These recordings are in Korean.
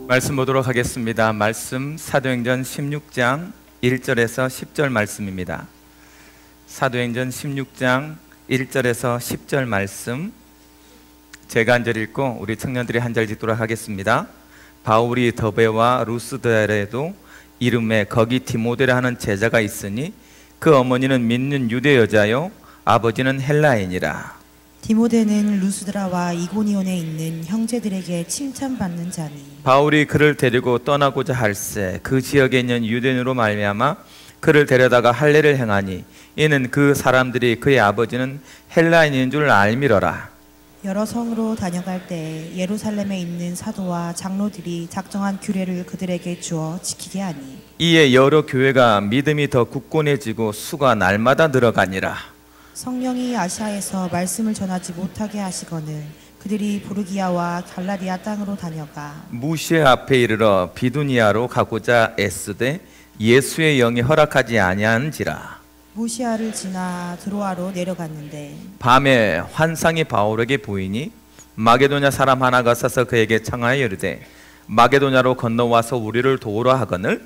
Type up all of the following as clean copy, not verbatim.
말씀 보도록 하겠습니다. 말씀 사도행전 16장 1절에서 10절 말씀입니다. 사도행전 16장 1절에서 10절 말씀, 제가 한 절 읽고 우리 청년들이 한 절 읽도록 하겠습니다. 바울이 더베와 루스드라에도 이름에 거기 디모데라 하는 제자가 있으니 그 어머니는 믿는 유대 여자요 아버지는 헬라인이라. 디모데는 루스드라와 이고니온에 있는 형제들에게 칭찬받는 자니 바울이 그를 데리고 떠나고자 할새 그 지역에 있는 유대인으로 말미암아 그를 데려다가 할례를 행하니 이는 그 사람들이 그의 아버지는 헬라인인 줄 알미러라. 여러 성으로 다녀갈 때 예루살렘에 있는 사도와 장로들이 작정한 규례를 그들에게 주어 지키게 하니 이에 여러 교회가 믿음이 더 굳건해지고 수가 날마다 늘어가니라. 성령이 아시아에서 말씀을 전하지 못하게 하시거늘 그들이 부르기아와 갈라디아 땅으로 다녀가 무시아 앞에 이르러 비두니아로 가고자 애쓰되 예수의 영이 허락하지 아니한지라. 무시아를 지나 드로아로 내려갔는데 밤에 환상이 바울에게 보이니 마게도냐 사람 하나가 서서 그에게 청하여 이르되 마게도냐로 건너와서 우리를 도우라 하거늘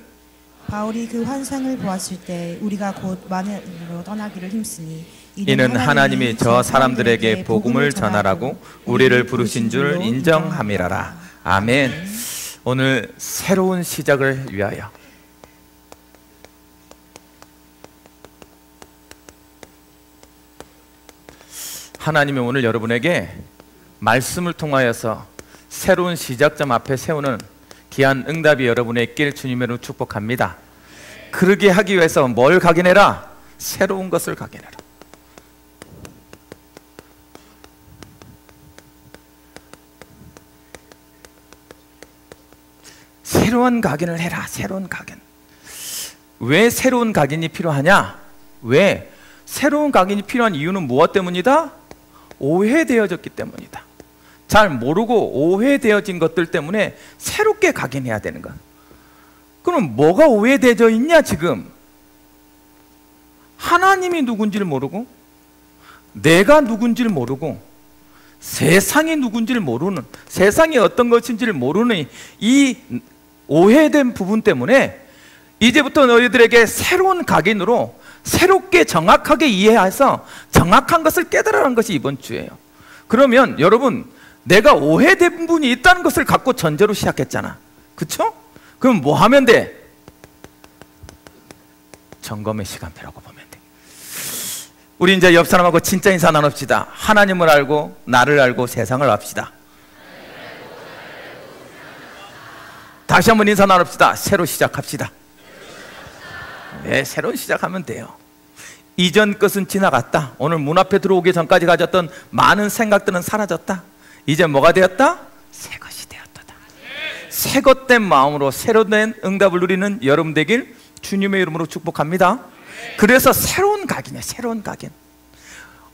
바울이 그 환상을 보았을 때 우리가 곧 마늘로 떠나기를 힘쓰니 이는 하나님이 저 사람들에게 복음을 전하라고 우리를 부르신 줄 인정함이라라. 아멘. 오늘 새로운 시작을 위하여 하나님이 오늘 여러분에게 말씀을 통하여서 새로운 시작점 앞에 세우는 귀한 응답이 여러분의 있길 주님으로 축복합니다. 그러게 하기 위해서 뭘 각인해라? 새로운 것을 각인해라. 새로운 각인을 해라. 새로운 각인. 왜 새로운 각인이 필요하냐? 왜? 새로운 각인이 필요한 이유는 무엇 때문이다? 오해되어졌기 때문이다. 잘 모르고 오해되어진 것들 때문에 새롭게 각인해야 되는 것. 그럼 뭐가 오해되어 있냐 지금? 하나님이 누군지를 모르고 내가 누군지를 모르고 세상이 누군지를 모르는, 세상이 어떤 것인지를 모르는 이 오해된 부분 때문에 이제부터 너희들에게 새로운 각인으로 새롭게 정확하게 이해해서 정확한 것을 깨달으라는 것이 이번 주예요. 그러면 여러분, 내가 오해된 부분이 있다는 것을 갖고 전제로 시작했잖아. 그쵸? 그럼 뭐 하면 돼? 점검의 시간표라고 보면 돼. 우리 이제 옆 사람하고 진짜 인사 나눕시다. 하나님을 알고 나를 알고 세상을 합시다. 다시 한번 인사 나눕시다. 새로 시작합시다. 네, 새로운 시작하면 돼요. 이전 것은 지나갔다. 오늘 문 앞에 들어오기 전까지 가졌던 많은 생각들은 사라졌다. 이제 뭐가 되었다? 새 것이 되었다. 새 것된 마음으로 새로 된 응답을 누리는 여러분 되길 주님의 이름으로 축복합니다. 그래서 새로운 각인이야. 새로운 각인.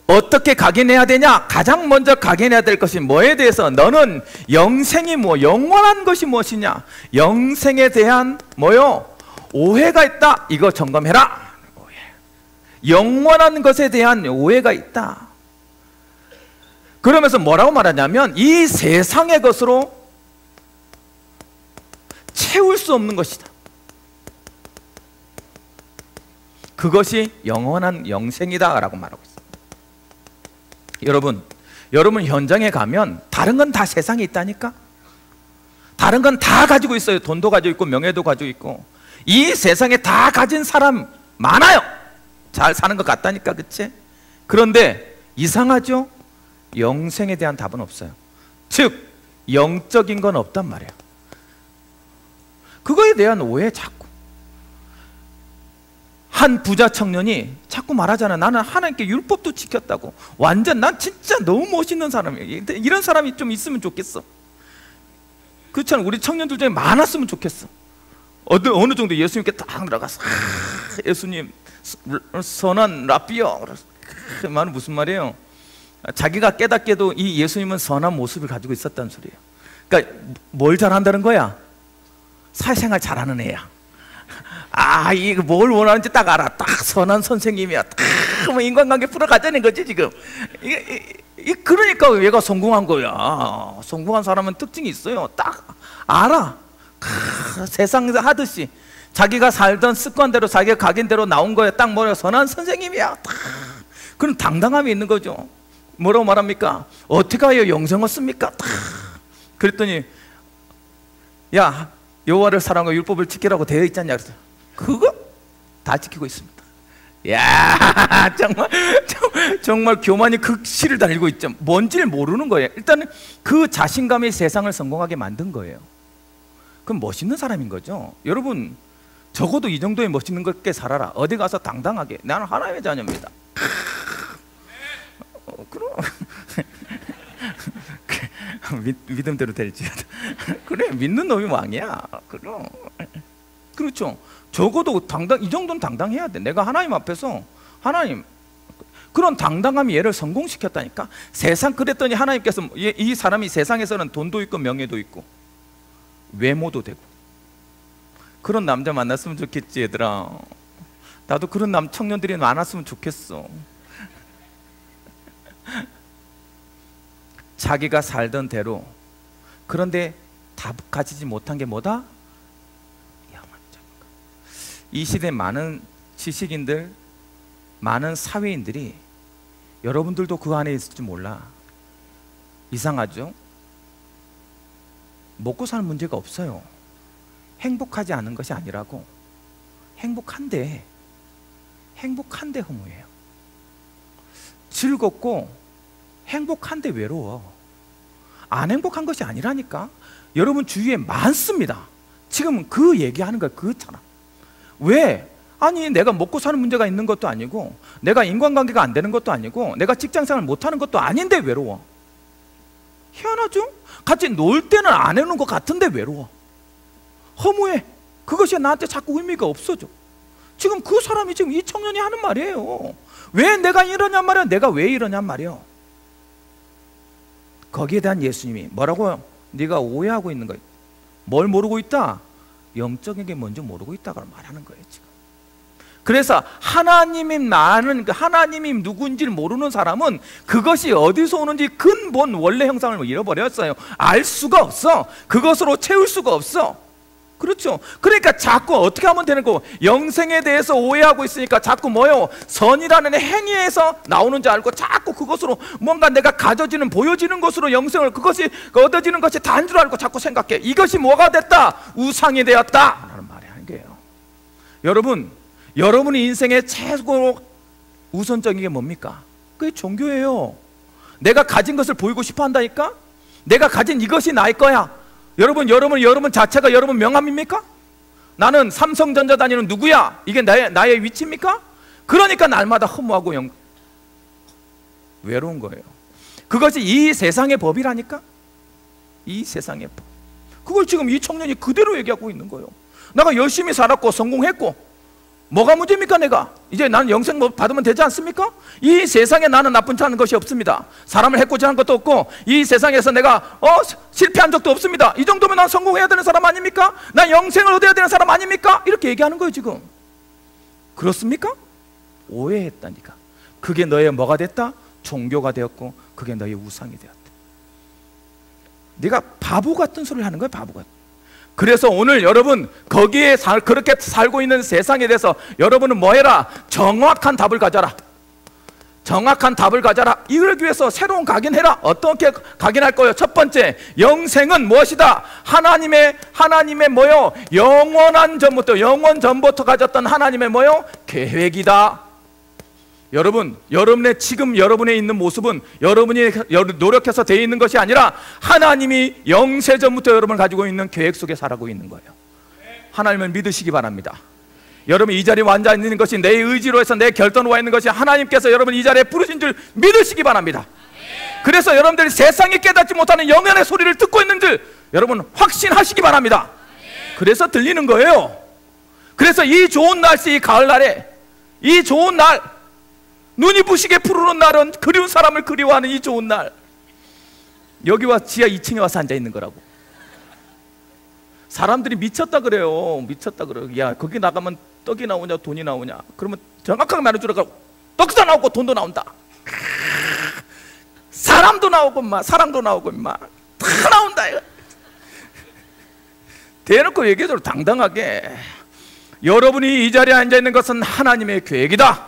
어떻게 각인해야 되냐? 가장 먼저 각인해야 될 것이 뭐에 대해서? 너는 영생이 뭐, 영원한 것이 무엇이냐? 영생에 대한 뭐요? 오해가 있다. 이거 점검해라. 오해. 영원한 것에 대한 오해가 있다. 그러면서 뭐라고 말하냐면 이 세상의 것으로 채울 수 없는 것이다. 그것이 영원한 영생이다 라고 말하고 있습니다. 여러분 현장에 가면 다른 건 다 세상에 있다니까? 다른 건 다 가지고 있어요. 돈도 가지고 있고 명예도 가지고 있고 이 세상에 다 가진 사람 많아요. 잘 사는 것 같다니까, 그치? 그런데 이상하죠? 영생에 대한 답은 없어요. 즉 영적인 건 없단 말이에요. 그거에 대한 오해 자꾸. 한 부자 청년이 자꾸 말하잖아. 나는 하나님께 율법도 지켰다고. 완전 난 진짜 너무 멋있는 사람이에요. 이런 사람이 좀 있으면 좋겠어. 그렇잖아. 우리 청년들 중에 많았으면 좋겠어. 어느 정도 예수님께 딱 들어가서 예수님 선한 라비요. 그 말은 무슨 말이에요? 자기가 깨닫게도 이 예수님은 선한 모습을 가지고 있었다는 소리예요. 그러니까 뭘 잘한다는 거야? 사회생활 잘하는 애야. 아, 이거 뭘 원하는지 딱 알아. 딱 선한 선생님이야. 딱 뭐 인간관계 풀어가자는 거지 지금. 그러니까 얘가 성공한 거야. 성공한 사람은 특징이 있어요. 딱 알아. 세상에서 하듯이 자기가 살던 습관대로 자기가 각인대로 나온 거에 딱 뭐라 선한 선생님이야. 그런 당당함이 있는 거죠. 뭐라고 말합니까? 어떻게 하여 영생 얻습니까? 그랬더니 야, 여호와를 사랑하고 율법을 지키라고 되어 있지 않냐 그랬어요. 그거 다 지키고 있습니다. 야, 정말 교만이 극치를 달리고 있죠. 뭔지를 모르는 거예요. 일단은 그 자신감이 세상을 성공하게 만든 거예요. 그럼 멋있는 사람인 거죠. 여러분, 적어도 이 정도의 멋있는 것께 살아라. 어디 가서 당당하게 나는 하나님의 자녀입니다. 그럼 믿음대로 될지. 그래, 믿는 놈이 왕이야. 그럼 그렇죠. 적어도 이 정도는 당당해야 돼. 내가 하나님 앞에서 하나님, 그런 당당함이 얘를 성공시켰다니까. 세상 그랬더니 하나님께서 이 사람이 세상에서는 돈도 있고 명예도 있고 외모도 되고, 그런 남자 만났으면 좋겠지 얘들아. 나도 그런 청년들이 많았으면 좋겠어. 자기가 살던 대로. 그런데 다 가지지 못한 게 뭐다? 이 시대 많은 지식인들, 많은 사회인들이, 여러분들도 그 안에 있을지 몰라. 이상하죠? 먹고 사는 문제가 없어요. 행복하지 않은 것이 아니라고. 행복한데 허무해요. 즐겁고 행복한데 외로워. 안 행복한 것이 아니라니까. 여러분 주위에 많습니다. 지금 그 얘기하는 거야. 그렇잖아. 왜? 아니, 내가 먹고 사는 문제가 있는 것도 아니고, 내가 인간관계가 안 되는 것도 아니고, 내가 직장생활 못하는 것도 아닌데 외로워. 희한하죠? 같이 놀 때는 안 해놓은 것 같은데 외로워. 허무해. 그것이 나한테 자꾸 의미가 없어져. 지금 그 사람이, 지금 이 청년이 하는 말이에요. 왜 내가 이러냔 말이야. 내가 왜 이러냔 말이야. 거기에 대한 예수님이 뭐라고요? 네가 오해하고 있는 거야. 뭘 모르고 있다? 영적인 게 뭔지 모르고 있다고 말하는 거예요 지금. 그래서 하나님이 누군지를 모르는 사람은 그것이 어디서 오는지 근본 원래 형상을 잃어버렸어요. 알 수가 없어. 그것으로 채울 수가 없어. 그렇죠. 그러니까 자꾸 어떻게 하면 되는 거고, 영생에 대해서 오해하고 있으니까 자꾸 뭐요? 선이라는 행위에서 나오는 줄 알고 자꾸 그것으로 뭔가 내가 가져지는, 보여지는 것으로 영생을, 그것이 얻어지는 것이 다인 줄 알고 자꾸 생각해. 이것이 뭐가 됐다? 우상이 되었다 라는 말이 하는 거예요. 여러분이 인생의 최고 우선적인 게 뭡니까? 그게 종교예요. 내가 가진 것을 보이고 싶어 한다니까? 내가 가진 이것이 나의 거야. 여러분 자체가 여러분 명함입니까? 나는 삼성전자 다니는 누구야? 이게 나의 위치입니까? 그러니까 날마다 허무하고 외로운 거예요. 그것이 이 세상의 법이라니까? 이 세상의 법. 그걸 지금 이 청년이 그대로 얘기하고 있는 거예요. 내가 열심히 살았고 성공했고 뭐가 문제입니까? 내가 이제 나는 영생 받으면 되지 않습니까? 이 세상에 나는 나쁜 자는 것이 없습니다. 사람을 해코지 하는 것도 없고, 이 세상에서 내가 실패한 적도 없습니다. 이 정도면 난 성공해야 되는 사람 아닙니까? 난 영생을 얻어야 되는 사람 아닙니까? 이렇게 얘기하는 거예요 지금. 그렇습니까? 오해했다니까. 그게 너의 뭐가 됐다? 종교가 되었고, 그게 너의 우상이 되었다. 네가 바보 같은 소리를 하는 거야. 바보 같은. 그래서 오늘 여러분 거기에 그렇게 살고 있는 세상에 대해서 여러분은 뭐 해라? 정확한 답을 가져라. 정확한 답을 가져라. 이걸 위해서 새로운 각인해라. 어떻게 각인할 거예요? 첫 번째, 영생은 무엇이다? 하나님의 뭐요? 영원 전부터 가졌던 하나님의 뭐요? 계획이다. 여러분, 지금 여러분의 있는 모습은 여러분이 노력해서 되어 있는 것이 아니라 하나님이 영세전부터 여러분을 가지고 있는 계획 속에 살아가고 있는 거예요. 하나님을 믿으시기 바랍니다. 여러분 이 자리에 앉아 있는 것이 내 의지로 해서 내 결단으로 와 있는 것이 하나님께서 여러분 이 자리에 부르신 줄 믿으시기 바랍니다. 그래서 여러분들이 세상이 깨닫지 못하는 영혼의 소리를 듣고 있는 줄 여러분 확신하시기 바랍니다. 그래서 들리는 거예요. 그래서 이 좋은 날씨, 이 가을날에, 이 좋은 날, 눈이 부시게 푸르는 날은 그리운 사람을 그리워하는 이 좋은 날, 여기와 지하 2층에 와서 앉아있는 거라고. 사람들이 미쳤다 그래요. 미쳤다 그래요. 야, 거기 나가면 떡이 나오냐 돈이 나오냐. 그러면 정확하게 말해주라고. 떡도 나오고 돈도 나온다. 사람도 나오고 사랑도 나오고 다 나온다. 대놓고 얘기해도 당당하게. 여러분이 이 자리에 앉아있는 것은 하나님의 계획이다.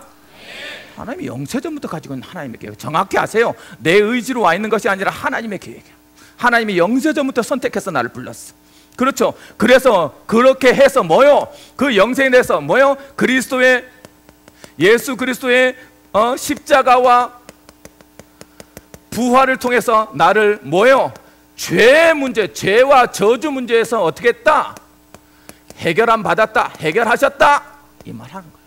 하나님이 영세전부터 가지고 있는 하나님의 계획. 정확히 아세요. 내 의지로 와 있는 것이 아니라 하나님의 계획이야. 하나님이 영세전부터 선택해서 나를 불렀어. 그렇죠. 그래서 그렇게 해서 뭐요? 그 영생에 대해서 뭐요? 예수 그리스도의 십자가와 부활을 통해서 나를 뭐요? 죄 문제, 죄와 저주 문제에서 어떻게 했다? 해결함 받았다, 해결하셨다, 이 말 하는 거예요.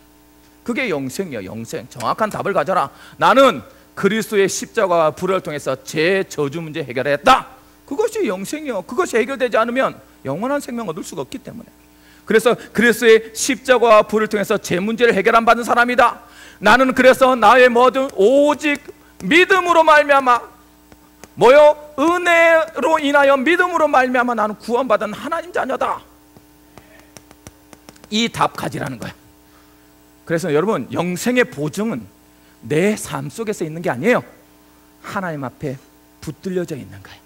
그게 영생이에요. 영생. 정확한 답을 가져라. 나는 그리스도의 십자가와 부활을 통해서 죄 저주 문제 해결했다. 그것이 영생이요. 그것이 해결되지 않으면 영원한 생명 얻을 수가 없기 때문에. 그래서 그리스도의 십자가와 부활을 통해서 죄 문제를 해결함 받은 사람이다. 나는 그래서 나의 모든 오직 믿음으로 말미암아 뭐요? 은혜로 인하여 믿음으로 말미암아 나는 구원받은 하나님 자녀다. 이 답 가지라는 거야. 그래서 여러분, 영생의 보증은 내 삶 속에서 있는 게 아니에요. 하나님 앞에 붙들려져 있는 거예요.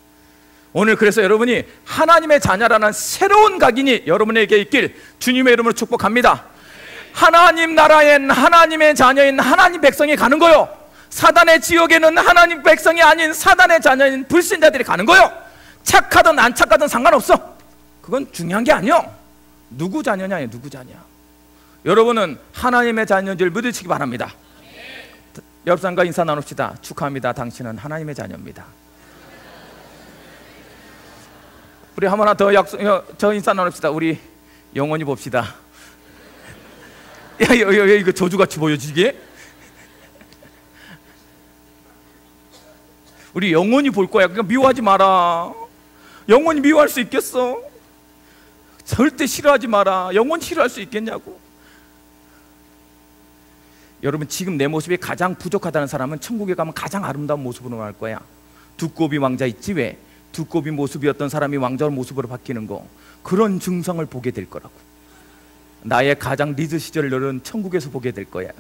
오늘 그래서 여러분이 하나님의 자녀라는 새로운 각인이 여러분에게 있길 주님의 이름으로 축복합니다. 하나님 나라엔 하나님의 자녀인 하나님 백성이 가는 거요. 사단의 지옥에는 하나님 백성이 아닌 사단의 자녀인 불신자들이 가는 거요. 착하든 안 착하든 상관없어. 그건 중요한 게 아니요. 누구 자녀냐예요. 누구 자녀. 여러분은 하나님의 자녀인 줄 믿으시기 바랍니다. 옆 사람과 인사 나눕시다. 축하합니다. 당신은 하나님의 자녀입니다. 우리 한 번 더 저 인사 나눕시다. 우리 영원히 봅시다. 야, 이거 저주같이 보여지게? 우리 영원히 볼 거야. 그러니까 미워하지 마라. 영원히 미워할 수 있겠어? 절대 싫어하지 마라. 영원히 싫어할 수 있겠냐고. 여러분, 지금 내 모습이 가장 부족하다는 사람은 천국에 가면 가장 아름다운 모습으로 갈 거야. 두꺼비 왕자 있지 왜? 두꺼비 모습이었던 사람이 왕자 모습으로 바뀌는 거, 그런 증상을 보게 될 거라고. 나의 가장 리즈 시절을 너는 천국에서 보게 될 거야.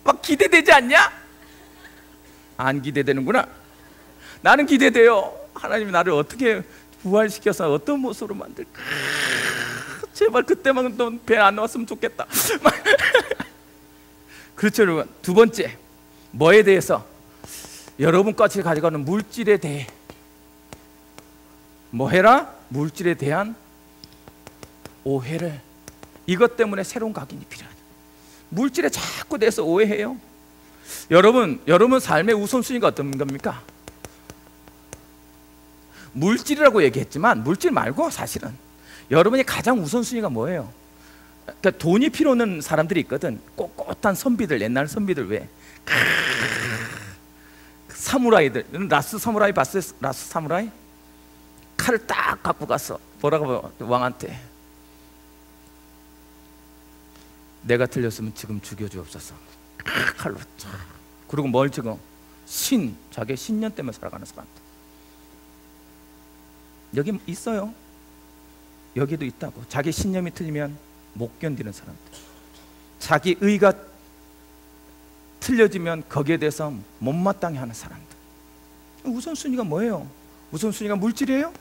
막 기대되지 않냐? 안 기대되는구나. 나는 기대돼요. 하나님이 나를 어떻게 부활시켜서 어떤 모습으로 만들까? 제발 그때만 또 배 안 나왔으면 좋겠다. 그렇죠 여러분. 두 번째, 뭐에 대해서? 여러분까지 가져가는 물질에 대해 뭐 해라? 물질에 대한 오해를. 이것 때문에 새로운 각인이 필요하다. 물질에 자꾸 대해서 오해해요. 여러분 삶의 우선순위가 어떤 겁니까? 물질이라고 얘기했지만 물질 말고 사실은 여러분이 가장 우선순위가 뭐예요? 그러니까 돈이 필요 없는 사람들이 있거든. 꼿꼿한 선비들, 옛날 선비들 왜? 사무라이들, 라스 사무라이 봤어요? 라스 사무라이? 칼을 딱 갖고 가서 뭐라고 왕한테, 내가 틀렸으면 지금 죽여주옵소서. 칼로 쫙. 그리고 뭘 지금? 자기 신년 때문에 살아가는 사람들. 여기 있어요. 여기도 있다고. 자기 신념이 틀리면 못 견디는 사람들. 자기 의가 틀려지면 거기에 대해서 못마땅해 하는 사람들. 우선순위가 뭐예요? 우선순위가 물질이에요?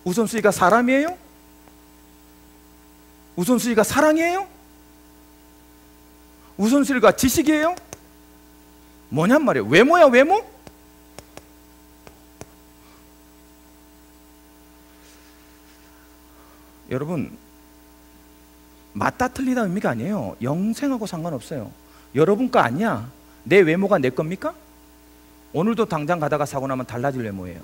우선순위가 사람이에요? 우선순위가 사랑이에요? 우선순위가 지식이에요? 뭐냔 말이에요. 외모야, 외모? 여러분, 맞다 틀리다 의미가 아니에요. 영생하고 상관없어요. 여러분 거 아니야. 내 외모가 내 겁니까? 오늘도 당장 가다가 사고 나면 달라질 외모예요.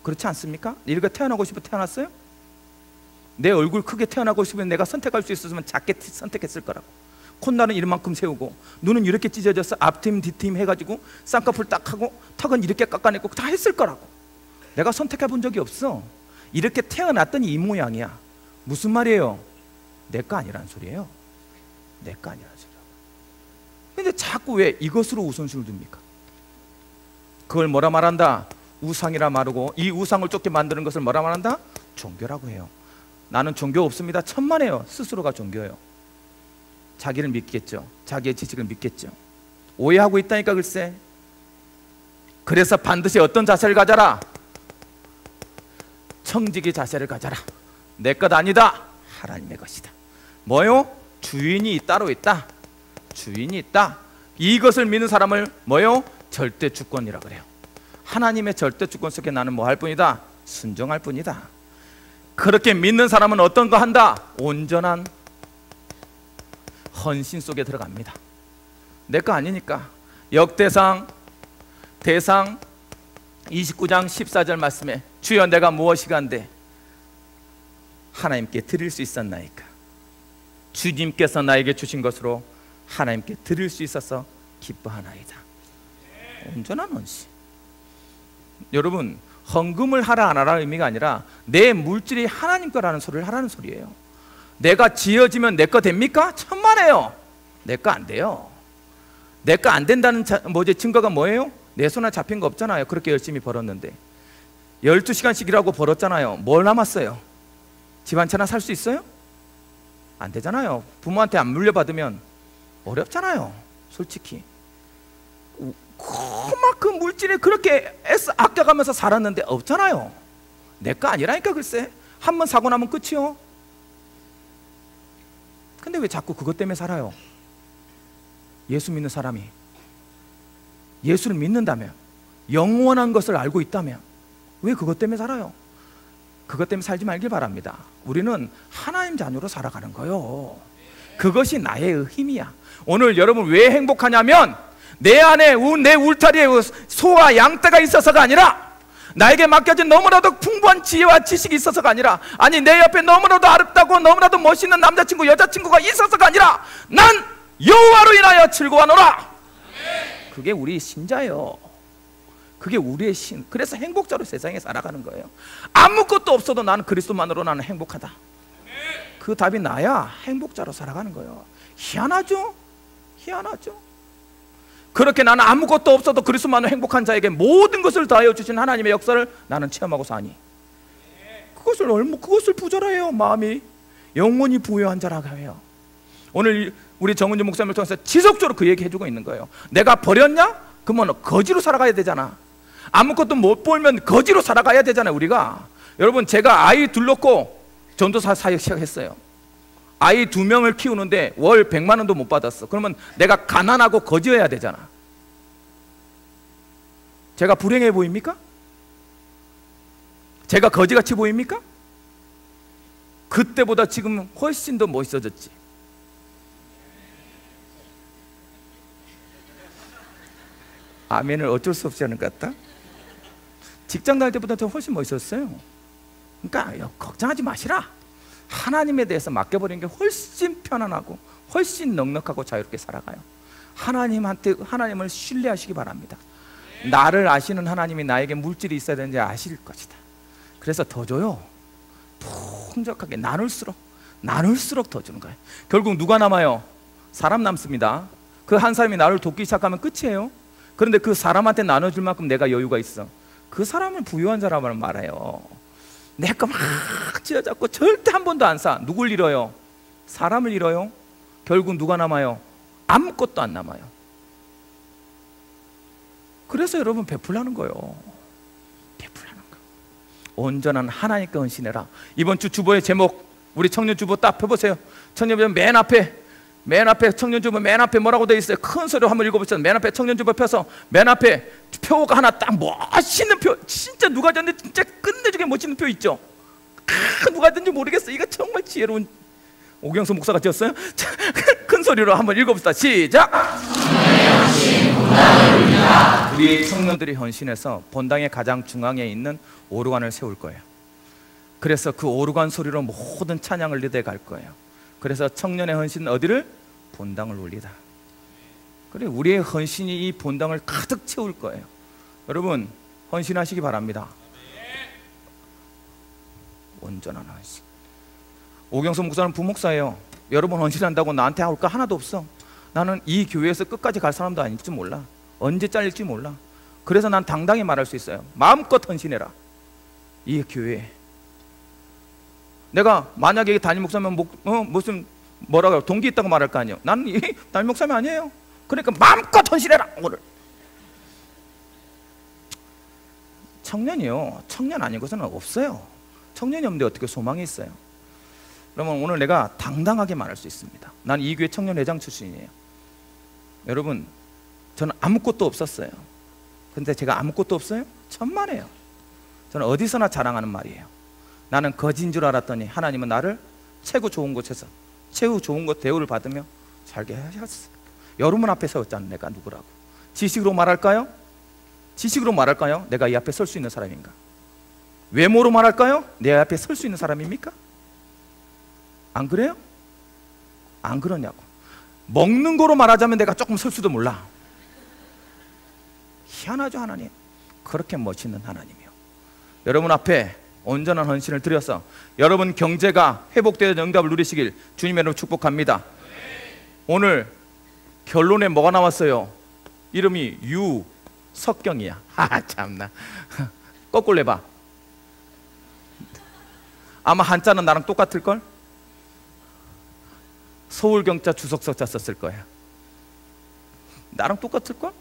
그렇지 않습니까? 이렇게 태어나고 싶어 태어났어요? 내 얼굴 크게 태어나고 싶으면 내가 선택할 수 있었으면 작게 선택했을 거라고. 콧날은 이만큼 세우고, 눈은 이렇게 찢어져서 앞팀 뒤팀 해가지고 쌍꺼풀 딱 하고 턱은 이렇게 깎아내고 다 했을 거라고. 내가 선택해 본 적이 없어. 이렇게 태어났더니 이 모양이야. 무슨 말이에요? 내 거 아니란 소리예요. 내 거 아니란 소리예요. 근데 자꾸 왜 이것으로 우선순위를 둡니까? 그걸 뭐라 말한다? 우상이라 말하고, 이 우상을 쫓게 만드는 것을 뭐라 말한다? 종교라고 해요. 나는 종교 없습니다. 천만에요. 스스로가 종교예요. 자기를 믿겠죠. 자기의 지식을 믿겠죠. 오해하고 있다니까 글쎄. 그래서 반드시 어떤 자세를 가져라? 청지기 자세를 가져라. 내 것 아니다. 하나님의 것이다. 뭐요? 주인이 따로 있다. 주인이 있다. 이것을 믿는 사람을 뭐요? 절대 주권이라 그래요. 하나님의 절대 주권 속에 나는 뭐 할 뿐이다? 순종할 뿐이다. 그렇게 믿는 사람은 어떤 거 한다? 온전한 헌신 속에 들어갑니다. 내 거 아니니까. 역대상 대상 29장 14절 말씀에 주여 내가 무엇이간데 하나님께 드릴 수 있었나이까. 주님께서 나에게 주신 것으로 하나님께 드릴 수 있어서 기뻐하나이다. 온전한 헌신. 여러분, 헌금을 하라 안 하라는 의미가 아니라 내 물질이 하나님 거라는 소리를 하라는 소리예요. 내가 지어지면 내 거 됩니까? 천만에요. 내 거 안 돼요. 내 거 안 된다는 증거가 뭐예요? 내 손에 잡힌 거 없잖아요. 그렇게 열심히 벌었는데 12시간씩 일하고 벌었잖아요. 뭘 남았어요? 집 한 채나 살 수 있어요? 안 되잖아요. 부모한테 안 물려받으면 어렵잖아요. 솔직히 그만큼 물질에 그렇게 애써 아껴가면서 살았는데 없잖아요. 내 거 아니라니까. 글쎄, 한 번 사고 나면 끝이요. 근데 왜 자꾸 그것 때문에 살아요? 예수 믿는 사람이 예수를 믿는다면, 영원한 것을 알고 있다면 왜 그것 때문에 살아요? 그것 때문에 살지 말길 바랍니다. 우리는 하나님 자녀로 살아가는 거요. 그것이 나의 힘이야. 오늘 여러분 왜 행복하냐면 내 안에 내 울타리에 소와 양떼가 있어서가 아니라, 나에게 맡겨진 너무나도 풍부한 지혜와 지식이 있어서가 아니라, 아니 내 옆에 너무나도 아름답고 너무나도 멋있는 남자친구 여자친구가 있어서가 아니라, 난 여호와로 인하여 즐거워하노라. 그게 우리 신자예요. 그게 우리의 신. 그래서 행복자로 세상에 살아가는 거예요. 아무것도 없어도 나는 그리스도만으로 나는 행복하다. 그 답이 나야 행복자로 살아가는 거예요. 희한하죠? 희한하죠? 그렇게 나는 아무것도 없어도 그리스도만으로 행복한 자에게 모든 것을 다하여 주신 하나님의 역사를 나는 체험하고 사니, 그것을 부자라해요. 마음이 영원히 부유한 자라고 해요. 오늘 우리 정은주 목사님을 통해서 지속적으로 그 얘기 해주고 있는 거예요. 내가 버렸냐? 그러면 거지로 살아가야 되잖아. 아무것도 못 벌면 거지로 살아가야 되잖아요. 우리가. 여러분, 제가 아이 둘 놓고 전도사 사역 시작했어요. 아이 2명을 키우는데 월 100만 원도 못 받았어. 그러면 내가 가난하고 거지여야 되잖아. 제가 불행해 보입니까? 제가 거지같이 보입니까? 그때보다 지금 훨씬 더 멋있어졌지. 아멘을 어쩔 수 없이 하는 것 같다. 직장 다닐 때보다 더 훨씬 멋있었어요. 그러니까 걱정하지 마시라. 하나님에 대해서 맡겨버리는 게 훨씬 편안하고 훨씬 넉넉하고 자유롭게 살아가요. 하나님을 신뢰하시기 바랍니다. 나를 아시는 하나님이 나에게 물질이 있어야 되는지 아실 것이다. 그래서 더 줘요. 풍족하게 나눌수록 더 주는 거예요. 결국 누가 남아요? 사람 남습니다. 그 한 사람이 나를 돕기 시작하면 끝이에요. 그런데 그 사람한테 나눠줄 만큼 내가 여유가 있어. 그 사람을 부유한 자라고 말해요. 내 거 막 쥐어잡고 절대 한 번도 안 사. 누굴 잃어요? 사람을 잃어요. 결국 누가 남아요? 아무것도 안 남아요. 그래서 여러분 베풀라는 거예요. 베풀라는 거. 온전한 하나님께 헌신해라. 이번 주 주보의 제목, 우리 청년 주보 딱 펴보세요. 청년 주보 맨 앞에 청년 주보 맨 앞에 뭐라고 되어 있어요? 큰 소리로 한번 읽어보세요. 맨 앞에 청년 주보 펴서 맨 앞에 표가 하나 딱 멋있는 표, 진짜 누가 졌는데 진짜 끝내주게 멋있는 표 있죠? 누가 든지 모르겠어. 이거 정말 지혜로운 오경수 목사가 지었어요. 큰 소리로 한번 읽어봅시다. 시작. 우리 청년들이 헌신해서 본당의 가장 중앙에 있는 오르간을 세울 거예요. 그래서 그 오르간 소리로 모든 찬양을 리드해 갈 거예요. 그래서 청년의 헌신은 어디를? 본당을 울리다. 그래, 우리의 헌신이 이 본당을 가득 채울 거예요. 여러분, 헌신하시기 바랍니다. 온전한 헌신. 오경수 목사는 부목사예요. 여러분 헌신한다고 나한테 할 거 하나도 없어. 나는 이 교회에서 끝까지 갈 사람도 아닐지 몰라. 언제 잘릴지 몰라. 그래서 난 당당히 말할 수 있어요. 마음껏 헌신해라. 이 교회에. 내가 만약에 담임 목사면 무슨 뭐라고 동기 있다고 말할 거 아니에요. 나는 이 담임 목사면 아니에요. 그러니까 마음껏 헌신해라. 오늘 청년이요, 청년 아닌 것은 없어요. 청년이 없는데 어떻게 소망이 있어요? 그러면 오늘 내가 당당하게 말할 수 있습니다. 난 이 교회 청년회장 출신이에요. 여러분, 저는 아무것도 없었어요. 근데 제가 아무것도 없어요? 천만에요. 저는 어디서나 자랑하는 말이에요. 나는 거지인 줄 알았더니 하나님은 나를 최고 좋은 곳에서 최고 좋은 곳 대우를 받으며 살게 하셨어요. 여러분 앞에 세웠잖아요. 내가 누구라고. 지식으로 말할까요? 지식으로 말할까요? 내가 이 앞에 설 수 있는 사람인가? 외모로 말할까요? 내 앞에 설 수 있는 사람입니까? 안 그래요? 안 그러냐고. 먹는 거로 말하자면 내가 조금 설 수도 몰라. 희한하죠, 하나님. 그렇게 멋있는 하나님이요. 여러분 앞에 온전한 헌신을 드려서 여러분 경제가 회복되는 응답을 누리시길 주님의 이름으로 축복합니다. 오늘 결론에 뭐가 나왔어요? 이름이 유석경이야. 참나. 거꾸로 해봐. 아마 한자는 나랑 똑같을걸? 서울경자 주석서자 썼을 거야. 나랑 똑같을걸?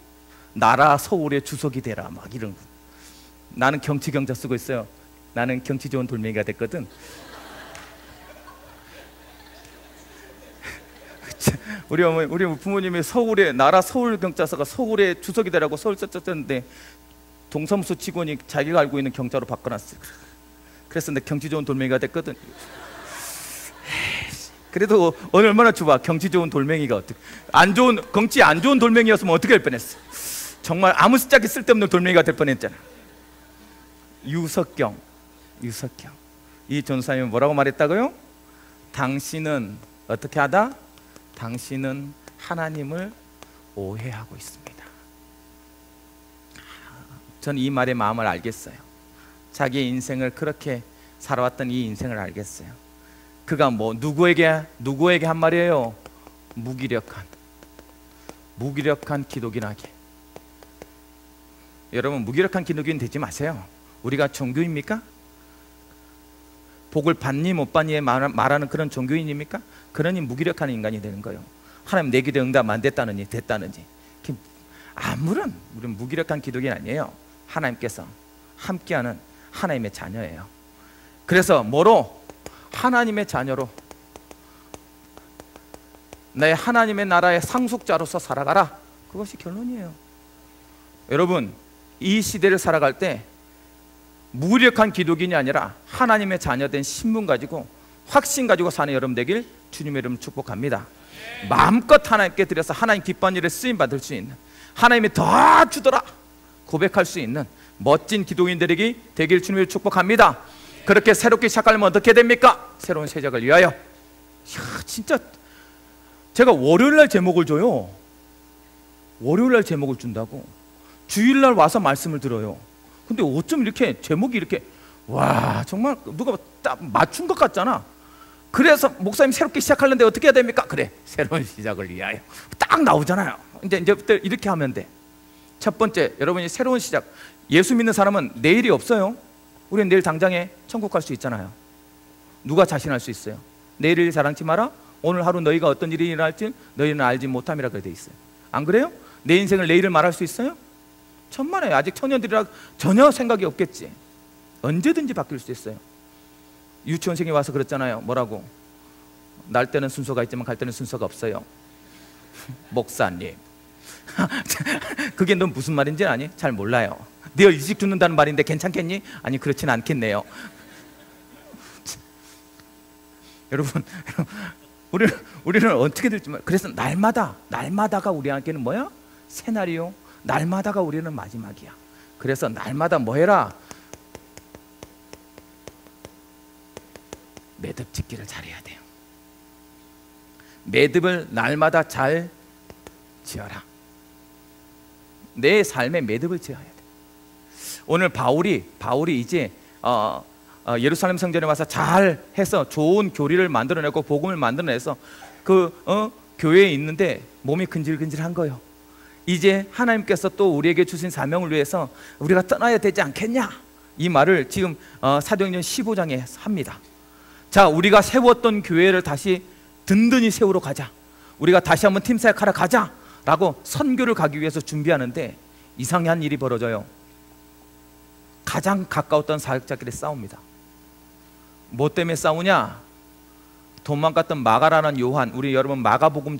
나라 서울의 주석이 되라 막 이런 거. 나는 경치경자 쓰고 있어요. 나는 경치 좋은 돌멩이가 됐거든. 우리 어머니, 우리 부모님이 서울에 나라 서울경자 써가 서울의 주석이 되라고 서울 썼는데 동사무소 직원이 자기가 알고 있는 경자로 바꿔놨어요. 그래서 내 경치 좋은 돌멩이가 됐거든. 그래도 오늘 얼마나 좋아. 경치 좋은 돌멩이가 어떻게 안 좋은 경치 안 좋은 돌멩이였으면 어떻게 할 뻔했어. 정말 아무 짝이 쓸데없는 돌멩이가 될 뻔했잖아. 유석경. 이 전사님은 뭐라고 말했다고요? 당신은 어떻게 하다? 당신은 하나님을 오해하고 있습니다. 전 이 말의 마음을 알겠어요. 자기의 인생을 그렇게 살아왔던 이 인생을 알겠어요. 그가 뭐 누구에게 한 말이에요? 무기력한 기독인에게. 여러분, 무기력한 기독인 되지 마세요. 우리가 종교입니까? 복을 받니 못 받니에 말하는 그런 종교인입니까? 그러니 무기력한 인간이 되는 거예요. 하나님 내 기도 응답 안 됐다느니 아무런 우리는 무기력한 기독인 아니에요. 하나님께서 함께하는 하나님의 자녀예요. 그래서 뭐로? 하나님의 자녀로 내 하나님의 나라의 상속자로서 살아가라. 그것이 결론이에요. 여러분, 이 시대를 살아갈 때 무력한 기독인이 아니라 하나님의 자녀된 신분 가지고 확신 가지고 사는 여러분 되길 주님의 이름 축복합니다. 마음껏 하나님께 드려서 하나님 기뻐하는 일에 쓰임 받을 수 있는, 하나님이 더 주더라 고백할 수 있는 멋진 기독인들에게 되길 주님을 축복합니다. 그렇게 새롭게 시작하려면 어떻게 됩니까? 새로운 시작을 위하여. 이야, 진짜 제가 월요일날 제목을 줘요. 월요일날 제목을 준다고. 주일날 와서 말씀을 들어요. 근데 어쩜 이렇게 제목이 이렇게 와 정말 누가 딱 맞춘 것 같잖아. 그래서 목사님 새롭게 시작하려는데 어떻게 해야 됩니까? 그래, 새로운 시작을 위하여. 딱 나오잖아요. 이제부터 이렇게 하면 돼. 첫 번째, 여러분이 새로운 시작. 예수 믿는 사람은 내일이 없어요. 우리는 내일 당장에 천국 갈 수 있잖아요. 누가 자신할 수 있어요? 내일을 자랑치 마라. 오늘 하루 너희가 어떤 일이 일어날지 너희는 알지 못함이라 그래 돼 있어요. 안 그래요? 내 인생을 내일을 말할 수 있어요? 천만에. 아직 청년들이라 전혀 생각이 없겠지. 언제든지 바뀔 수 있어요. 유치원생이 와서 그랬잖아요. 뭐라고? 날 때는 순서가 있지만 갈 때는 순서가 없어요. 목사님. 그게 넌 무슨 말인지 아니? 잘 몰라요. 네 일찍 죽는다는 말인데 괜찮겠니? 아니 그렇진 않겠네요. 여러분, 우리는 어떻게 될지 몰라요. 그래서 날마다가 우리에게는 뭐야? 세나리오. 날마다가 우리는 마지막이야. 그래서 날마다 뭐 해라? 매듭 짓기를 잘해야 돼요. 매듭을 날마다 잘 지어라. 내 삶에 매듭을 지어야 돼. 오늘 바울이 이제 예루살렘 성전에 와서 잘 해서 좋은 교리를 만들어내고 복음을 만들어내서 교회에 있는데 몸이 근질근질한 거예요. 이제 하나님께서 또 우리에게 주신 사명을 위해서 우리가 떠나야 되지 않겠냐? 이 말을 지금 사도행전 15장에 합니다. 자, 우리가 세웠던 교회를 다시 든든히 세우러 가자. 우리가 다시 한번 팀 사역하러 가자 라고 선교를 가기 위해서 준비하는데 이상한 일이 벌어져요. 가장 가까웠던 사역자끼리 싸웁니다. 뭐 때문에 싸우냐? 도망갔던 마가라는 요한, 우리 여러분 마가복음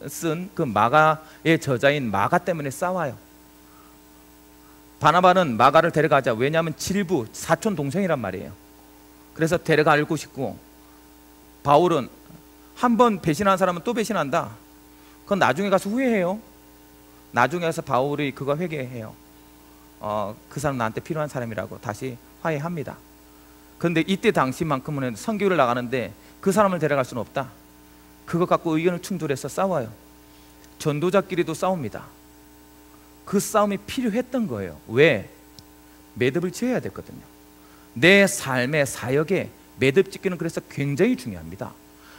쓴 그 마가의 저자인 마가 때문에 싸워요. 바나바는 마가를 데려가자. 왜냐하면 질부, 사촌 동생이란 말이에요. 그래서 데려가고 싶고, 바울은 한 번 배신한 사람은 또 배신한다. 그건 나중에 가서 후회해요. 나중에 가서 바울이 그거 회개해요. 그 사람 나한테 필요한 사람이라고 다시 화해합니다. 그런데 이때 당시만큼은 선교를 나가는데 그 사람을 데려갈 수는 없다. 그것 갖고 의견을 충돌해서 싸워요. 전도자끼리도 싸웁니다. 그 싸움이 필요했던 거예요. 왜? 매듭을 지어야 됐거든요. 내 삶의 사역에 매듭 짓기는 그래서 굉장히 중요합니다.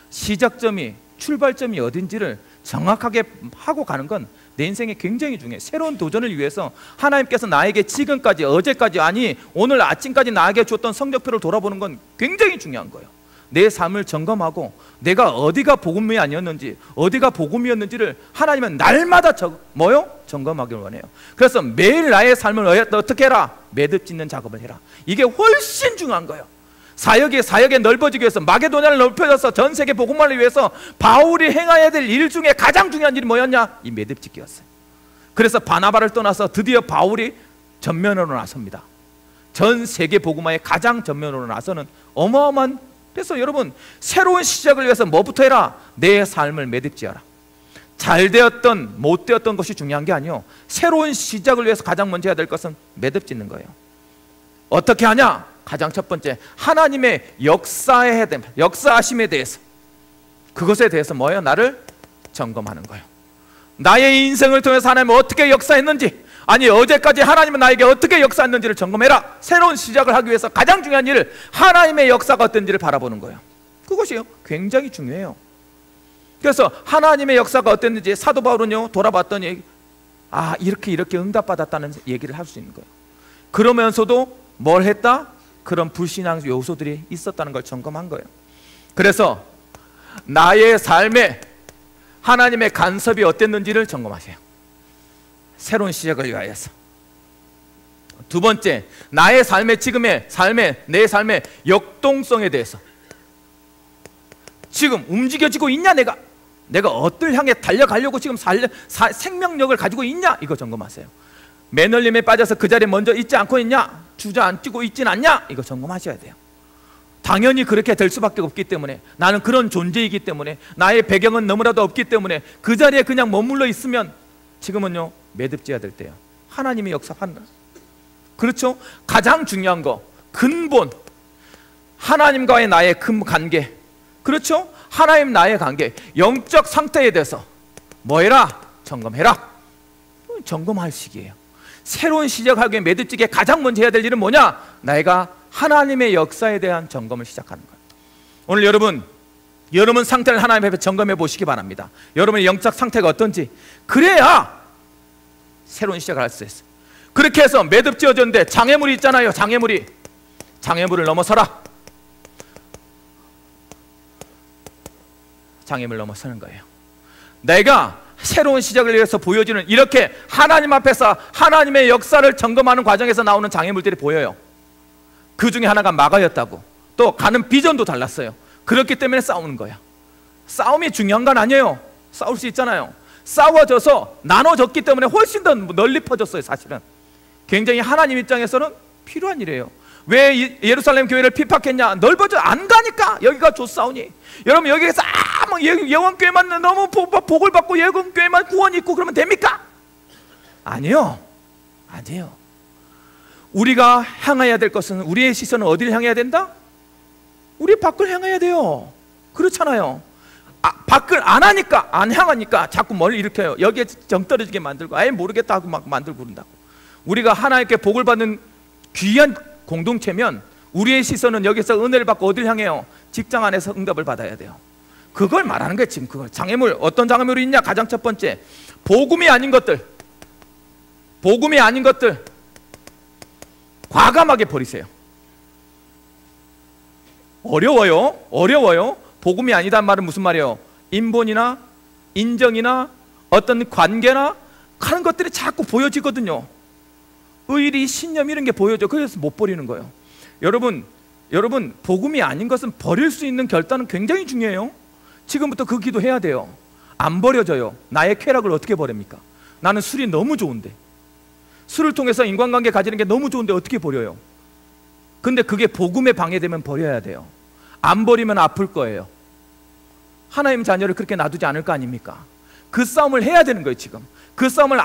시작점이, 출발점이 어딘지를 정확하게 하고 가는 건 내 인생에 굉장히 중요해요. 새로운 도전을 위해서 하나님께서 나에게 지금까지, 어제까지, 아니 오늘 아침까지 나에게 줬던 성적표를 돌아보는 건 굉장히 중요한 거예요. 내 삶을 점검하고 내가 어디가 복음이 아니었는지, 어디가 복음이었는지를 하나님은 날마다 점검하길 원해요. 그래서 매일 나의 삶을 어떻게 해라? 매듭 짓는 작업을 해라. 이게 훨씬 중요한 거예요. 사역에 넓어지기 위해서, 마게도냐를 넓혀져서 전 세계 복음화를 위해서 바울이 행해야 될 일 중에 가장 중요한 일이 뭐였냐? 이 매듭 짓기였어요. 그래서 바나바를 떠나서 드디어 바울이 전면으로 나섭니다. 전 세계 복음화의 가장 전면으로 나서는 어마어마한. 그래서 여러분, 새로운 시작을 위해서 뭐부터 해라? 내 삶을 매듭 지어라. 잘 되었던 못 되었던 것이 중요한 게 아니요, 새로운 시작을 위해서 가장 먼저 해야 될 것은 매듭 짓는 거예요. 어떻게 하냐? 가장 첫 번째, 하나님의 역사하심에 대해서, 그것에 대해서 뭐예요? 나를 점검하는 거예요. 나의 인생을 통해서 하나님은 어떻게 역사했는지, 아니 어제까지 하나님은 나에게 어떻게 역사했는지를 점검해라. 새로운 시작을 하기 위해서 가장 중요한 일을, 하나님의 역사가 어떤지를 바라보는 거예요. 그것이요, 굉장히 중요해요. 그래서 하나님의 역사가 어땠는지 사도 바울은요, 돌아봤더니 이렇게 응답받았다는 얘기를 할 수 있는 거예요. 그러면서도 뭘 했다? 그런 불신앙 요소들이 있었다는 걸 점검한 거예요. 그래서 나의 삶에 하나님의 간섭이 어땠는지를 점검하세요. 새로운 시작을 위하여서. 두 번째, 나의 삶의 지금의 내 삶의 역동성에 대해서. 지금 움직여지고 있냐? 내가 어떨 향해 달려가려고 지금 생명력을 가지고 있냐? 이거 점검하세요. 매너림에 빠져서 그 자리에 먼저 있지 않고 있냐? 주저앉고 있진 않냐? 이거 점검하셔야 돼요. 당연히 그렇게 될 수밖에 없기 때문에, 나는 그런 존재이기 때문에, 나의 배경은 너무나도 없기 때문에 그 자리에 그냥 머물러 있으면 지금은요, 매듭 지어야 될 때요. 하나님이 역사한다. 그렇죠? 가장 중요한 거, 근본, 하나님과의 나의 관계. 그렇죠? 하나님 나의 관계, 영적 상태에 대해서 뭐 해라? 점검해라. 점검할 시기예요. 새로운 시작하기에 매듭지게 가장 먼저 해야 될 일은 뭐냐? 내가 하나님의 역사에 대한 점검을 시작하는 거예요. 오늘 여러분 상태를 하나님 앞에 점검해 보시기 바랍니다. 여러분의 영적 상태가 어떤지. 그래야 새로운 시작을 할 수 있어요. 그렇게 해서 매듭 지어졌는데 장애물이 있잖아요. 장애물을 넘어서라. 장애물 넘어서는 거예요. 내가 새로운 시작을 위해서 보여지는, 이렇게 하나님 앞에서 하나님의 역사를 점검하는 과정에서 나오는 장애물들이 보여요. 그 중에 하나가 마가였다고. 또 가는 비전도 달랐어요. 그렇기 때문에 싸우는 거야. 싸움이 중요한 건 아니에요. 싸울 수 있잖아요. 싸워져서 나눠졌기 때문에 훨씬 더 널리 퍼졌어요. 사실은 굉장히 하나님 입장에서는 필요한 일이에요. 왜 예루살렘 교회를 핍박했냐? 넓어져 안 가니까. 여기가 좋사오니. 여러분 여기에서 예원교회만 너무 복을 받고 예원교회만 구원이 있고 그러면 됩니까? 아니요. 우리가 향해야 될 것은, 우리의 시선은 어디를 향해야 된다? 우리 밖을 향해야 돼요. 그렇잖아요. 밖을 안 향하니까 자꾸 뭘 일으켜요. 여기에 정 떨어지게 만들고 아예 모르겠다 하고 막 만들고 그런다고. 우리가 하나님께 복을 받는 귀한 공동체면 우리의 시선은 여기서 은혜를 받고 어딜 향해요? 직장 안에서 응답을 받아야 돼요. 그걸 말하는 거예요. 지금 그걸. 장애물, 어떤 장애물이 있냐? 가장 첫 번째, 복음이 아닌 것들 과감하게 버리세요. 어려워요. 복음이 아니다는 말은 무슨 말이에요? 인본이나 인정이나 어떤 관계나 하는 것들이 자꾸 보여지거든요. 의리, 신념 이런 게 보여져. 그래서 못 버리는 거예요. 여러분 여러분, 복음이 아닌 것은 버릴 수 있는 결단은 굉장히 중요해요. 지금부터 그 기도해야 돼요. 안 버려져요. 나의 쾌락을 어떻게 버립니까? 나는 술이 너무 좋은데, 술을 통해서 인간관계 가지는 게 너무 좋은데 어떻게 버려요? 근데 그게 복음에 방해되면 버려야 돼요. 안 버리면 아플 거예요. 하나님 자녀를 그렇게 놔두지 않을 거 아닙니까? 그 싸움을 해야 되는 거예요. 지금 그 싸움을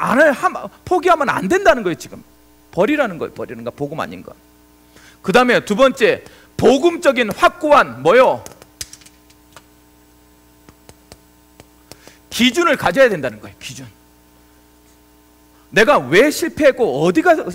포기하면 안 된다는 거예요. 지금 버리라는 거예요. 버리는 거, 복음 아닌 거. 그 다음에 두 번째, 복음적인 확고한 뭐요? 기준을 가져야 된다는 거예요. 기준. 내가 왜 실패했고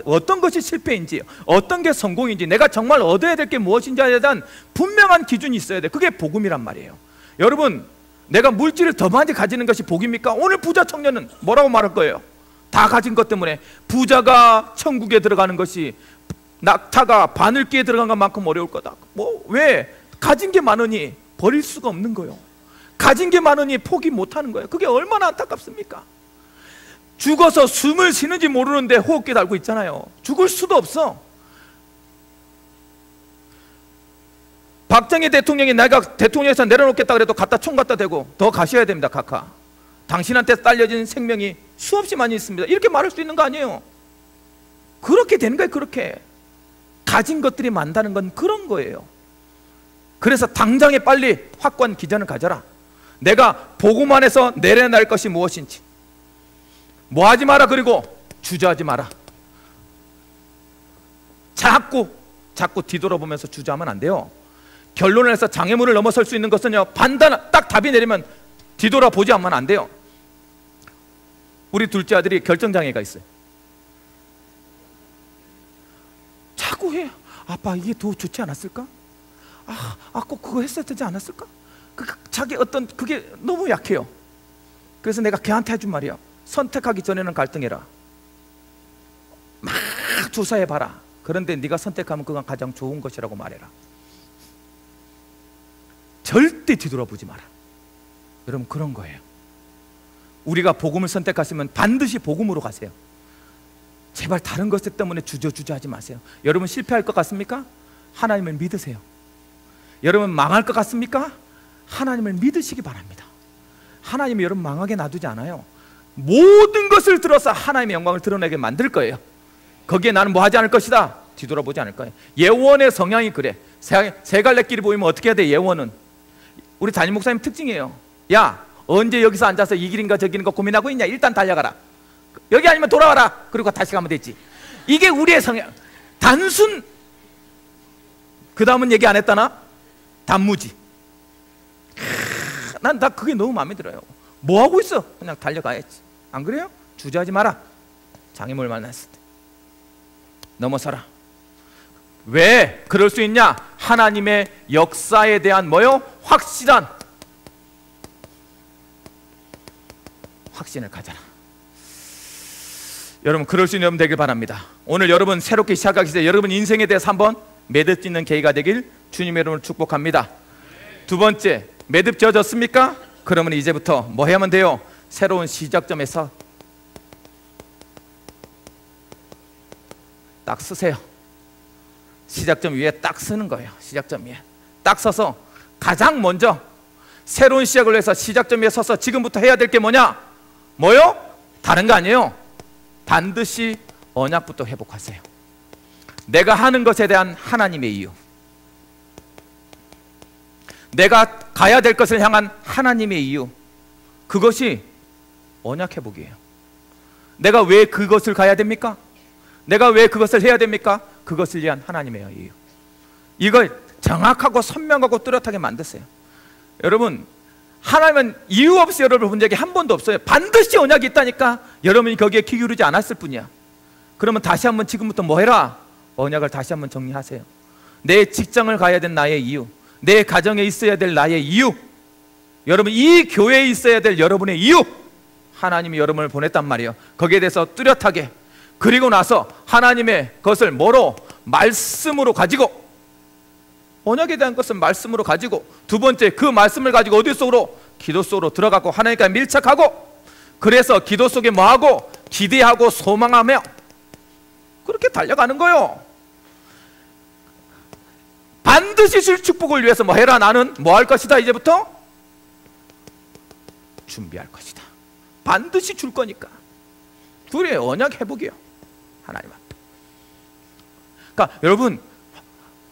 어떤 것이 실패인지, 어떤 게 성공인지, 내가 정말 얻어야 될 게 무엇인지에 대한 분명한 기준이 있어야 돼. 그게 복음이란 말이에요. 여러분, 내가 물질을 더 많이 가지는 것이 복입니까? 오늘 부자 청년은 뭐라고 말할 거예요? 다 가진 것 때문에 부자가 천국에 들어가는 것이 낙타가 바늘기에 들어간 것만큼 어려울 거다. 왜? 가진 게 많으니 버릴 수가 없는 거예요. 가진 게 많으니 포기 못하는 거예요. 그게 얼마나 안타깝습니까? 죽어서 숨을 쉬는지 모르는데 호흡기 달고 있잖아요. 죽을 수도 없어. 박정희 대통령이 내가 대통령에서 내려놓겠다 그래도 총 갖다 대고 더 가셔야 됩니다. 각하. 당신한테 딸려진 생명이 수없이 많이 있습니다. 이렇게 말할 수 있는 거 아니에요. 그렇게 되는 거예요. 그렇게 가진 것들이 많다는 건 그런 거예요. 그래서 당장에 빨리 확고한 기준을 가져라. 내가 복음 안에서 내려낼 것이 무엇인지. 뭐 하지 마라. 그리고 주저하지 마라. 자꾸 뒤돌아보면서 주저하면 안 돼요. 결론을 해서 장애물을 넘어설 수 있는 것은요, 딱 답이 내리면 뒤돌아보지 않으면 안 돼요. 우리 둘째 아들이 결정장애가 있어요. 자꾸 해. 아빠, 이게 더 좋지 않았을까? 꼭 그거 했어야 되지 않았을까? 자기 그게 너무 약해요. 그래서 내가 걔한테 해준 말이야. 선택하기 전에는 갈등해라. 막 조사해봐라. 그런데 네가 선택하면 그건 가장 좋은 것이라고 말해라. 절대 뒤돌아보지 마라. 여러분, 그런 거예요. 우리가 복음을 선택하시면 반드시 복음으로 가세요. 제발 다른 것 때문에 주저하지 마세요. 여러분, 실패할 것 같습니까? 하나님을 믿으세요. 여러분, 망할 것 같습니까? 하나님을 믿으시기 바랍니다. 하나님이 여러분 망하게 놔두지 않아요. 모든 것을 들어서 하나님의 영광을 드러내게 만들 거예요. 거기에 나는 뭐 하지 않을 것이다. 뒤돌아보지 않을 거예요. 예원의 성향이 그래. 세 갈래 길이 보이면 어떻게 해야 돼? 예원은 우리 담임 목사님 특징이에요. 야, 언제 여기서 앉아서 이 길인가 저 길인가 고민하고 있냐? 일단 달려가라. 여기 아니면 돌아와라. 그리고 다시 가면 되지. 이게 우리의 성향. 단순. 그 다음은 얘기 안 했다나? 단무지. 난 다 그게 너무 마음에 들어요. 뭐 하고 있어? 그냥 달려가야지. 안 그래요? 주저하지 마라. 장애물 만났을 때 넘어서라. 왜 그럴 수 있냐? 하나님의 역사에 대한 뭐요? 확실한 확신을 가져라. 여러분, 그럴 수 있는 여러분 되길 바랍니다. 오늘 여러분 새롭게 시작하기 전에 여러분 인생에 대해서 한번 매듭 짓는 계기가 되길 주님의 이름으로 축복합니다. 두 번째, 매듭 지어졌습니까? 그러면 이제부터 뭐 해야만 돼요? 새로운 시작점에서 딱 쓰세요. 시작점 위에 딱 쓰는 거예요. 시작점 위에 딱 서서 가장 먼저 새로운 시작을 위해서 시작점 위에 서서 지금부터 해야 될 게 뭐냐? 뭐요? 다른 거 아니에요. 반드시 언약부터 회복하세요. 내가 하는 것에 대한 하나님의 이유, 내가 가야 될 것을 향한 하나님의 이유, 그것이 언약 회복이에요. 내가 왜 그것을 가야 됩니까? 내가 왜 그것을 해야 됩니까? 그것을 위한 하나님의 이유. 이걸 정확하고 선명하고 뚜렷하게 만드세요. 여러분, 하나님은 이유 없이 여러분을 본 적이 한 번도 없어요. 반드시 언약이 있다니까 여러분이 거기에 귀 기울이지 않았을 뿐이야. 그러면 다시 한번 지금부터 뭐 해라? 언약을 다시 한번 정리하세요. 내 직장을 가야 될 나의 이유, 내 가정에 있어야 될 나의 이유, 여러분 이 교회에 있어야 될 여러분의 이유, 하나님이 여러분을 보냈단 말이에요. 거기에 대해서 뚜렷하게, 그리고 나서 하나님의 것을 뭐로? 말씀으로 가지고, 언약에 대한 것은 말씀으로 가지고, 두 번째 그 말씀을 가지고 어디 속으로? 기도 속으로 들어가고 하나님과 밀착하고, 그래서 기도 속에 뭐하고? 기대하고 소망하며 그렇게 달려가는 거예요. 반드시 줄 축복을 위해서 뭐 해라. 나는 뭐 할 것이다. 이제부터 준비할 것이다. 반드시 줄 거니까. 둘의 언약 회복이요, 하나님 앞에. 그러니까 여러분,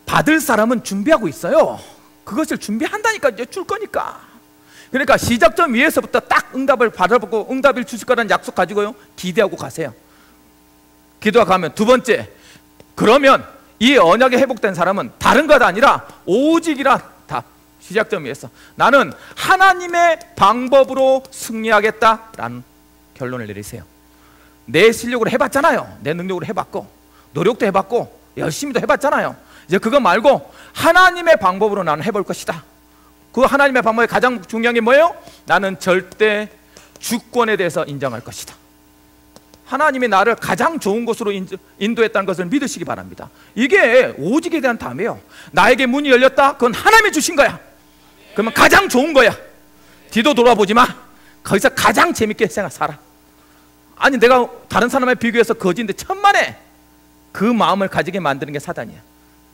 받을 사람은 준비하고 있어요. 그것을 준비한다니까. 이제 줄 거니까. 그러니까 시작점 위에서부터 딱 응답을 받아보고 응답을 주실 거라는 약속 가지고요, 기대하고 가세요. 기도하고 가면, 두 번째, 그러면 이 언약이 회복된 사람은 다른 것 아니라 오직이라 답. 시작점 위에서 나는 하나님의 방법으로 승리하겠다라는 결론을 내리세요. 내 실력으로 해봤잖아요. 내 능력으로 해봤고, 노력도 해봤고, 열심히도 해봤잖아요. 이제 그거 말고 하나님의 방법으로 나는 해볼 것이다. 그 하나님의 방법의 가장 중요한 게 뭐예요? 나는 절대 주권에 대해서 인정할 것이다. 하나님이 나를 가장 좋은 곳으로 인도했다는 것을 믿으시기 바랍니다. 이게 오직에 대한 답이에요. 나에게 문이 열렸다? 그건 하나님이 주신 거야. 그러면 가장 좋은 거야. 뒤도 돌아보지 마. 거기서 가장 재밌게 생활 살아. 아니, 내가 다른 사람에 비교해서 거지인데 천만에 그 마음을 가지게 만드는 게 사단이야.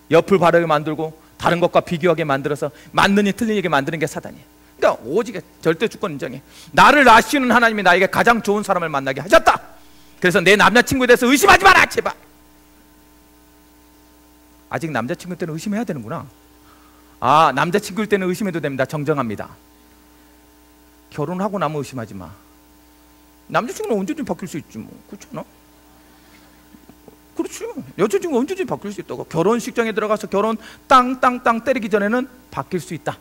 옆을 바르게 만들고 다른 것과 비교하게 만들어서 맞느니 틀리게 만드는 게 사단이야. 그러니까 오직에 절대 주권 인정해. 나를 아시는 하나님이 나에게 가장 좋은 사람을 만나게 하셨다. 그래서 내 남자친구에 대해서 의심하지 마라, 제발. 아직 남자친구 때는 의심해야 되는구나. 아, 남자친구일 때는 의심해도 됩니다. 정정합니다. 결혼하고 나면 의심하지 마. 남자친구는 언제든지 바뀔 수 있지 뭐. 그렇지 않아? 그렇지. 여자친구가 언제든지 바뀔 수 있다고. 결혼식장에 들어가서 결혼 땅땅땅 때리기 전에는 바뀔 수 있다.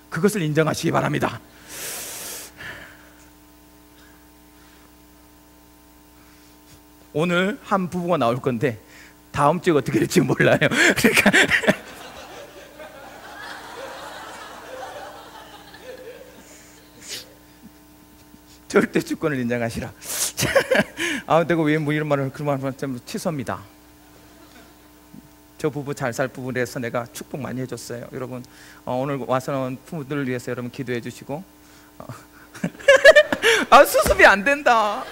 그것을 인정하시기 바랍니다. 오늘 한 부부가 나올 건데 다음 주에 어떻게 될지 몰라요. 그러니까 절대 주권을 인정하시라. 아, 내가 왜 뭐 이런 말을 그런 말을 하면 취소입니다. 저 부부 잘 살 부분에서 내가 축복 많이 해줬어요. 여러분, 오늘 와서 나온 부부들을 위해서 여러분 기도해 주시고. 아, 수습이 안 된다.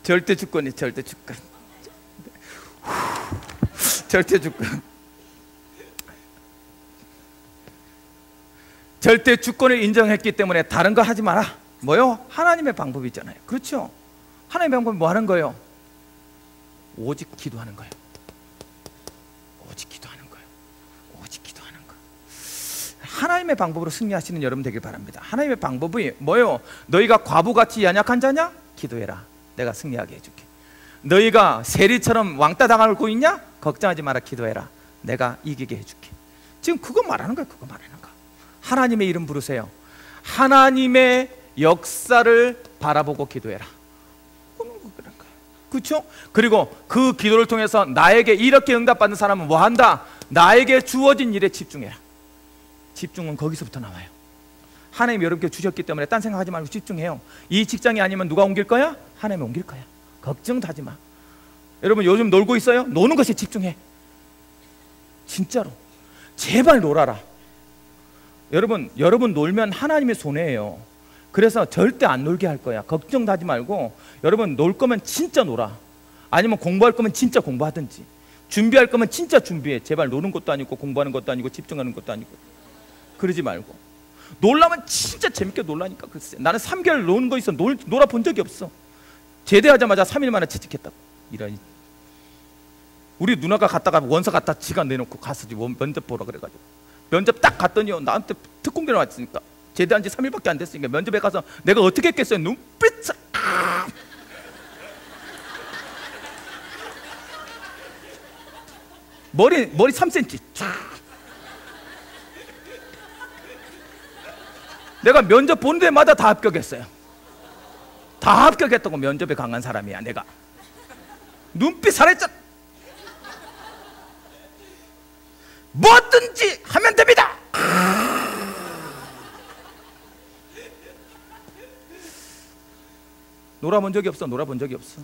절대 주권이 절대 주권. 절대 주권. 절대 주권을 인정했기 때문에 다른 거 하지 마라. 뭐요? 하나님의 방법이 있잖아요. 그렇죠? 하나님의 방법이 뭐 하는 거예요? 오직 기도하는 거예요. 오직 기도하는 거예요. 오직 기도하는 거. 하나님의 방법으로 승리하시는 여러분 되길 바랍니다. 하나님의 방법이 뭐예요? 너희가 과부같이 연약한 자냐? 기도해라. 내가 승리하게 해줄게. 너희가 세리처럼 왕따 당하고 있냐? 걱정하지 마라. 기도해라. 내가 이기게 해줄게. 지금 그거 말하는 거예요. 그거 말하는 거. 하나님의 이름 부르세요. 하나님의 역사를 바라보고 기도해라. 그렇죠? 그리고 그 기도를 통해서 나에게 이렇게 응답받는 사람은 뭐 한다? 나에게 주어진 일에 집중해라. 집중은 거기서부터 나와요. 하나님이 여러분께 주셨기 때문에 딴 생각하지 말고 집중해요. 이 직장이 아니면 누가 옮길 거야? 하나님이 옮길 거야. 걱정도 하지 마. 여러분 요즘 놀고 있어요? 노는 것에 집중해. 진짜로. 제발 놀아라. 여러분 놀면 하나님의 손해예요. 그래서 절대 안 놀게 할 거야. 걱정도 하지 말고 여러분 놀 거면 진짜 놀아. 아니면 공부할 거면 진짜 공부하든지, 준비할 거면 진짜 준비해. 제발 노는 것도 아니고 공부하는 것도 아니고 집중하는 것도 아니고 그러지 말고. 놀라면 진짜 재밌게 놀라니까. 글쎄, 나는 3개월 노는 거 있어. 놀아본 적이 없어. 제대하자마자 3일 만에 취직했다고. 이런. 우리 누나가 갔다가 원서 갖다 지가 내놓고 가서 면접 보러 그래가지고 면접 딱 갔더니요, 나한테 특공대로 왔으니까 제대한 지 3일밖에 안 됐으니까 면접에 가서 내가 어떻게 했겠어요? 눈빛 머리 3cm 내가 면접 본 데마다 다 합격했어요. 다 합격했다고. 면접에 강한 사람이야 내가. 눈빛 살아있잖아. 뭐든지 하면 됩니다. 놀아본 적이 없어. 놀아본 적이 없어.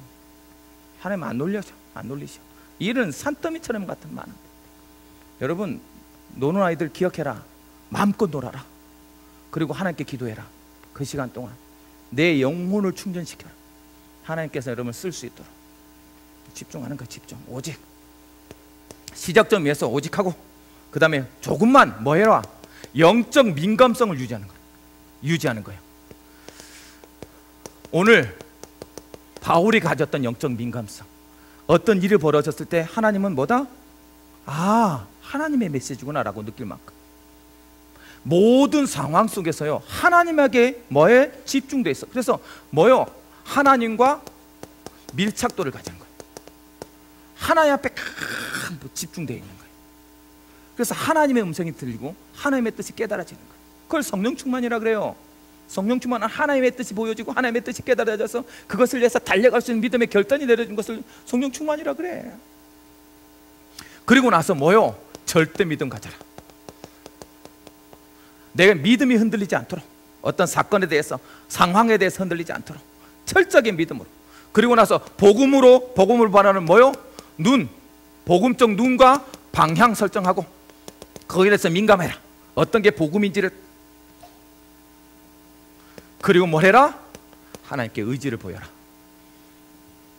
하나님 안 놀려줘. 안 놀리셔. 일은 산더미처럼 같은 많은데. 여러분 노는 아이들 기억해라. 마음껏 놀아라. 그리고 하나님께 기도해라. 그 시간 동안 내 영혼을 충전시켜라. 하나님께서 여러분을 쓸 수 있도록. 집중하는 거야. 집중. 오직 시작점 위해서 오직 하고, 그 다음에 조금만 뭐 해라? 영적 민감성을 유지하는 거예요. 오늘 바울이 가졌던 영적 민감성, 어떤 일이 벌어졌을 때 하나님은 뭐다? 아, 하나님의 메시지구나 라고 느낄 만큼 모든 상황 속에서요 하나님에게 뭐에 집중돼 있어. 그래서 뭐요? 하나님과 밀착도를 가지는 거예요. 하나님 앞에 집중되어 있는 거예요. 그래서 하나님의 음성이 들리고 하나님의 뜻이 깨달아지는 거예요. 그걸 성령 충만이라 그래요. 성령 충만은 하나님의 뜻이 보여지고 하나님의 뜻이 깨달아져서 그것을 위해서 달려갈 수 있는 믿음의 결단이 내려진 것을 성령 충만이라 그래. 그리고 나서 뭐요? 절대 믿음 가져라. 내 믿음이 흔들리지 않도록, 어떤 사건에 대해서, 상황에 대해서 흔들리지 않도록 철저하게 믿음으로. 그리고 나서 복음을 바라는 뭐요? 복음적 눈과 방향 설정하고 거기에 대해서 민감해라. 어떤 게 복음인지를. 그리고 뭘 해라? 하나님께 의지를 보여라.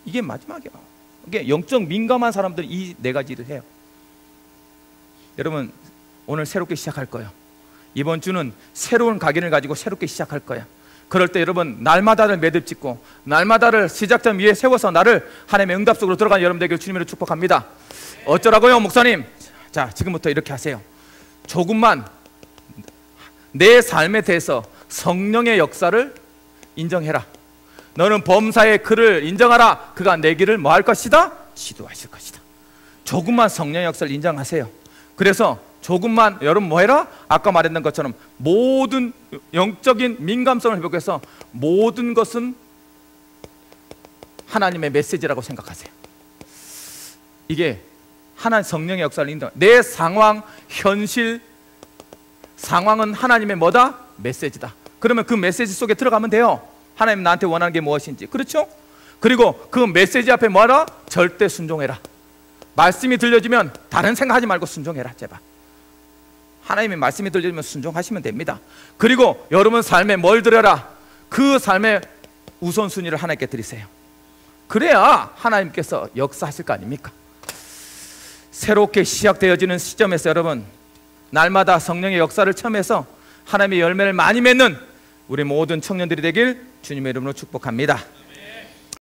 이게 마지막이야. 이게 영적 민감한 사람들이 이 네 가지를 해요. 여러분, 오늘 새롭게 시작할 거예요. 이번 주는 새로운 각인을 가지고 새롭게 시작할 거야. 그럴 때 여러분, 날마다를 매듭 짓고 날마다를 시작점 위에 세워서 나를 하나님의 응답 속으로 들어간 여러분 되길 주님으로 축복합니다. 어쩌라고요, 목사님? 자, 지금부터 이렇게 하세요. 조금만 내 삶에 대해서 성령의 역사를 인정해라. 너는 범사의 그를 인정하라. 그가 내 길을 뭐 할 것이다? 지도하실 것이다. 조금만 성령의 역사를 인정하세요. 그래서 조금만 여러분 뭐 해라? 아까 말했던 것처럼 모든 영적인 민감성을 회복해서 모든 것은 하나님의 메시지라고 생각하세요. 이게 하나님 성령의 역사를 인정. 내 상황, 현실, 상황은 하나님의 뭐다? 메시지다. 그러면 그 메시지 속에 들어가면 돼요. 하나님 나한테 원하는 게 무엇인지. 그렇죠? 그리고 그 메시지 앞에 뭐하라? 절대 순종해라. 말씀이 들려지면 다른 생각하지 말고 순종해라. 제발. 하나님의 말씀이 들려지면 순종하시면 됩니다. 그리고 여러분 삶에 뭘 드려라? 그 삶의 우선순위를 하나님께 드리세요. 그래야 하나님께서 역사하실 거 아닙니까? 새롭게 시작되어지는 시점에서 여러분, 날마다 성령의 역사를 체험해서 하나님의 열매를 많이 맺는 우리 모든 청년들이 되길 주님의 이름으로 축복합니다.